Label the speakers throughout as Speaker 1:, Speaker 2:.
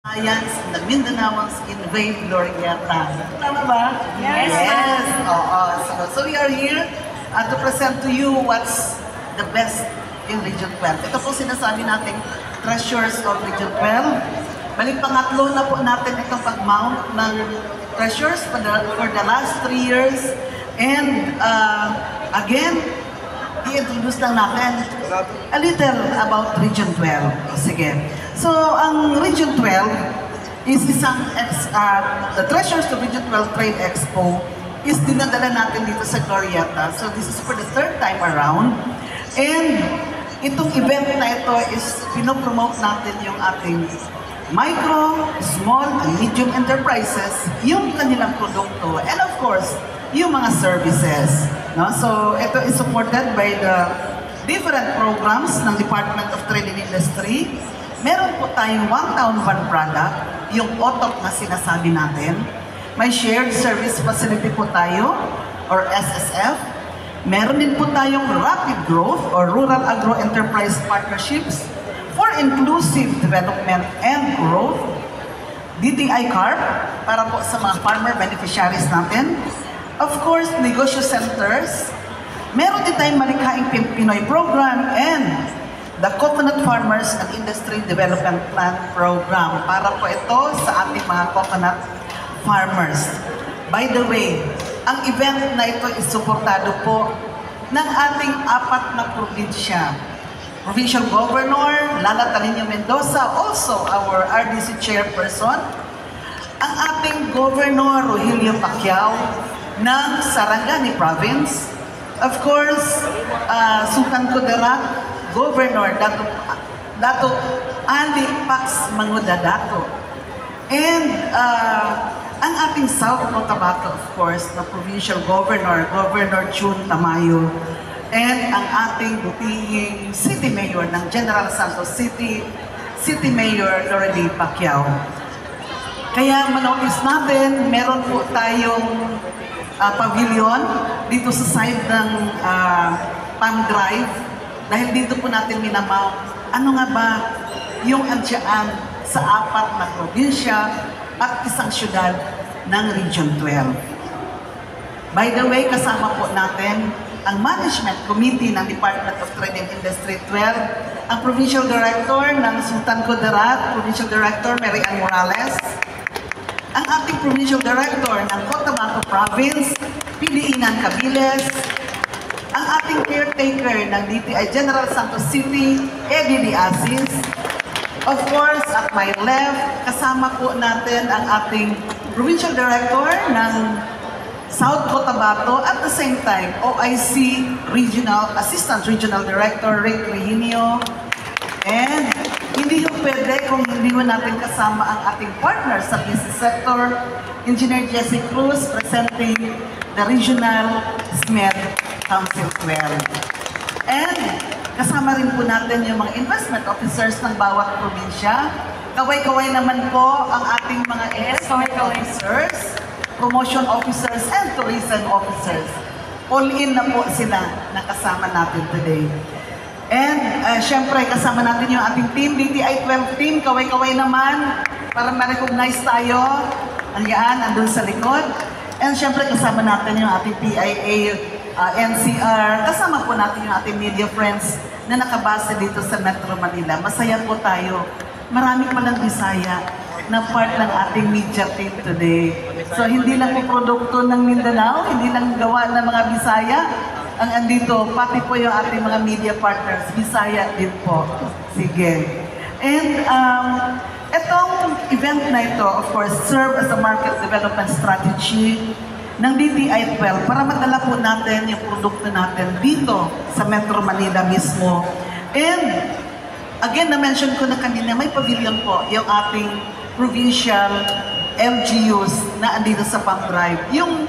Speaker 1: Science and the Mindanaoans invade Glorieta. Tama ba?
Speaker 2: Yes,
Speaker 1: Yes. So we are here to present to you what's the best in Region 12. Ito po sinasabi nating treasures of Region 12. Balik pangatlo na po natin itong pag-mount ng treasures for the last 3 years. And again, i-introduce lang natin a little about Region 12. Sige. So, ang Region 12 is isang, the Treasures of Region 12 Trade Expo is dinadala natin dito sa Glorieta. So, this is for the 3rd time around. And itong event na ito is pinopromote natin yung ating micro, small, and medium enterprises, yung kanilang produkto, and of course, yung mga services. No? So, ito is supported by the different programs ng Department of Trade and Industry. Meron po tayong One Town One Product, yung OTOP na sinasabi natin. May Shared Service Facility po tayo, or SSF. Meron din po tayong Rapid Growth, or Rural Agro Enterprise Partnerships for Inclusive Development and Growth. DTI CARP, para po sa mga farmer beneficiaries natin. Of course, negosyo centers. Meron din tayong Malikhaing Pinoy Program and the Coconut Farmers and Industry Development Plan Program. Para po ito sa ating mga coconut farmers. By the way, ang event na ito is suportado po ng ating 4 na probinsya. Provincial Governor Lala Talinio Mendoza, also our RDC Chairperson. Ang ating Governor Rogelio Pacquiao ng Sarangani Province. Of course, Sultan Kudarat, Governor Dato Ali Pax Mangudadato. And ang ating South Cotabato, of course, na Provincial Governor, Governor June Tamayo. And ang ating butihing City Mayor ng General Santos City, City Mayor Lorelei Pacquiao. Kaya manotice natin, meron po tayong pavilion dito sa side ng Palm Drive. Dahil dito po natin minamaw, ano nga ba yung andyaan sa 4 na probinsya at isang syudad ng Region 12. By the way, kasama po natin ang Management Committee ng Department of Trade and Industry 12, ang Provincial Director ng Sultan Kudarat, Provincial Director Mary Ann Morales, ang ating Provincial Director ng Cotabato Province, Piliinan Cabiles, ang ating caretaker ng DTI General Santos City, Eddie Diazis. Of course, at my left, kasama po natin ang ating Provincial Director ng South Cotabato, at the same time, OIC Assistant Regional Director Rick Reginio. And hindi yung pwede kung hindi mo natin kasama ang ating partner sa business sector, Engineer Jesse Cruz, presenting the Regional SMED Council 12. And kasama rin po natin yung mga investment officers ng bawat probinsya. Kaway-kaway naman po ang ating mga investment officers, promotion officers, and tourism officers. All in na po sila na kasama natin today. And syempre kasama natin yung ating team, DTI 12 team, kaway-kaway naman para ma-recognize tayo. Andyan, andun sa likod. And syempre kasama natin yung ating PIA, NCR, kasama po natin yung ating media friends na nakabase dito sa Metro Manila. Masaya po tayo. Marami palang Bisaya na part ng ating media team today. So hindi lang po produkto ng Mindanao, hindi lang gawa ng mga Bisaya ang andito, pati po yung ating mga media partners, Bisaya din po. Sige. And itong event na ito, of course, serve as a market development strategy ng DTI 12 para madala po natin yung produkto natin dito sa Metro Manila mismo. And again, na-mention ko na kanina, may pavilion po yung ating provincial LGUs na andito sa Palm Drive. Yung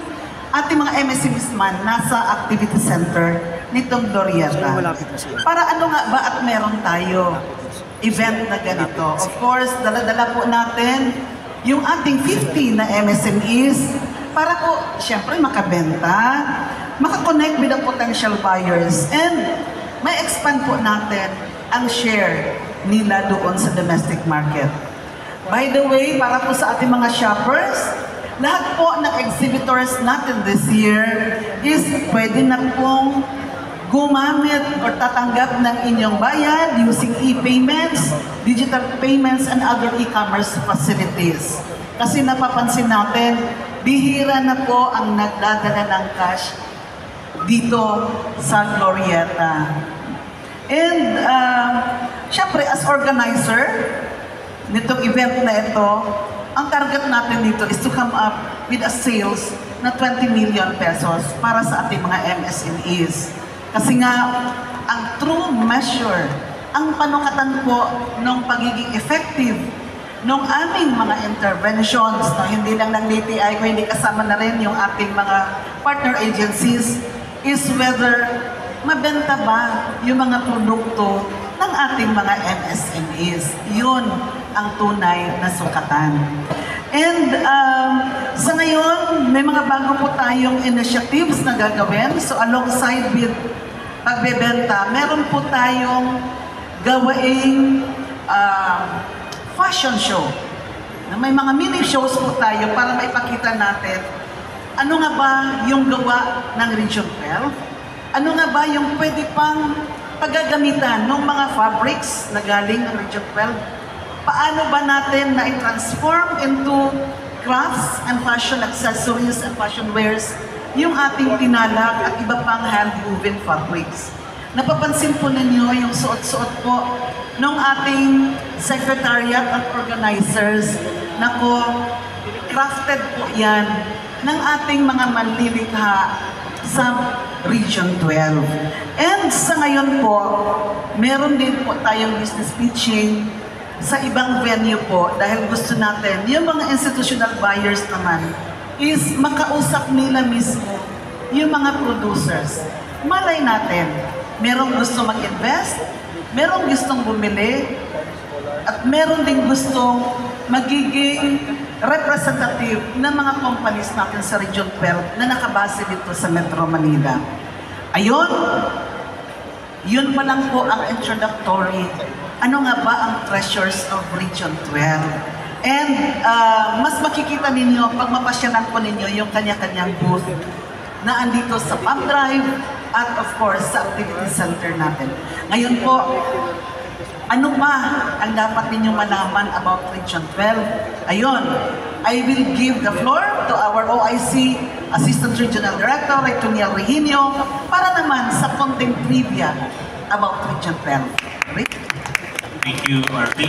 Speaker 1: ating mga MSMEs man nasa activity center nitong Glorieta. Para ano nga ba at meron tayo event na ganito? Of course, dala-dala po natin yung ating 50 na MSMEs para po, siyempre, makabenta, makakonect with the potential buyers, and may expand po natin ang share nila doon sa domestic market. By the way, para po sa ating mga shoppers, lahat po ng exhibitors natin this year is pwede na pong gumamit o tatanggap ng inyong bayad using e-payments, digital payments, and other e-commerce facilities. Kasi napapansin natin, bihira na po ang nagdadala ng cash dito sa Glorieta. And syempre, as organizer nitong event na ito, ang target natin dito is to come up with a sales na 20 million pesos para sa ating mga MSMEs. Kasi nga, ang true measure, ang panukatan po ng pagiging effective ng aming mga interventions, na hindi lang ng DTI, kung hindi kasama na rin yung ating mga partner agencies, is whether mabenta ba yung mga produkto ng ating mga MSMEs. Yun ang tunay na sukatan. And sa ngayon, may mga bago po tayong initiatives na gagawin. So alongside with pagbebenta, meron po tayong gawaing fashion show. May mga mini shows po tayo para maipakita natin ano nga ba yung gawa ng Region 12? Ano nga ba yung pwede pang paggagamitan ng mga fabrics na galing ng Region 12? Paano ba natin na i-transform into crafts and fashion accessories and fashion wares yung ating tinalak at iba pang hand-woven fabrics? Napapansin po ninyo yung suot-suot po ng ating secretariat at organizers na po, crafted po yan ng ating mga manlilikha sa Region 12. And sa ngayon po, meron din po tayong business pitching sa ibang venue po dahil gusto natin, yung mga institutional buyers naman, is makausap nila mismo yung mga producers. Malay natin, merong gusto mag-invest, merong gustong bumili, at meron din gustong magiging representative ng mga companies natin sa Region 12 na nakabase dito sa Metro Manila. Ayun, yun pa lang po ang introductory. Ano nga ba ang treasures of Region 12? And mas makikita ninyo pag mapasyanan po ninyo yung kanya-kanyang booth na andito sa Pump Drive at of course sa activity center natin. Ngayon po, ano ba ang dapat ninyong malaman about Region 12? Ayun, I will give the floor to our OIC Assistant Regional Director, Toniel Reginio, para naman sa konting trivia about Region 12. Rick?
Speaker 2: Thank you, RP.